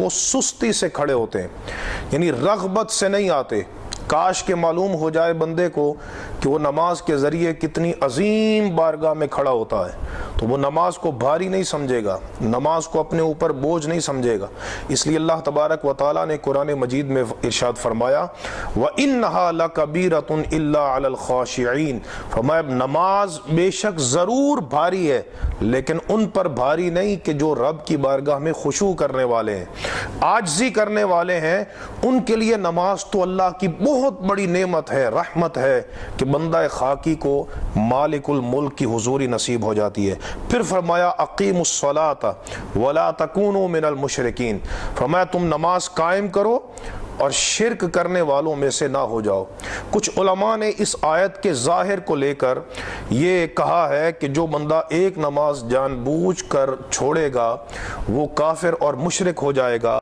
وہ سستی سے کھڑے ہوتے ہیں، یعنی رغبت سے نہیں آتے۔ کاش کہ معلوم ہو جائے بندے کو کہ وہ نماز کے ذریعے کتنی عظیم بارگاہ میں کھڑا ہوتا ہے، تو وہ نماز کو بھاری نہیں سمجھے گا، نماز کو اپنے اوپر بوجھ نہیں سمجھے گا۔ اس لیے اللہ تبارک و تعالیٰ نے قرآن مجید میں ارشاد فرمایا وَإِنَّهَا لَكَبِيرَةٌ إِلَّا عَلَى الْخَاشِعِينَ، فرمایا نماز بے شک ضرور بھاری ہے، لیکن ان پر بھاری نہیں کہ جو رب کی بارگاہ میں خشوع کرنے والے ہیں، عاجزی کرنے والے ہیں۔ ان کے لیے نماز تو اللہ کی بہت بڑی نعمت ہے، رحمت ہے کہ بندہ خاکی کو مالک الملک کی حضوری نصیب ہو جاتی ہے۔ پھر فرمایا اقیموا الصلاۃ ولا تکونوا من المشرکین، فرمایا تم نماز قائم کرو اور شرک کرنے والوں میں سے نہ ہو جاؤ۔ کچھ علماء نے اس آیت کے ظاہر کو لے کر یہ کہا ہے کہ جو بندہ ایک نماز جان بوجھ کر چھوڑے گا وہ کافر اور مشرک ہو جائے گا۔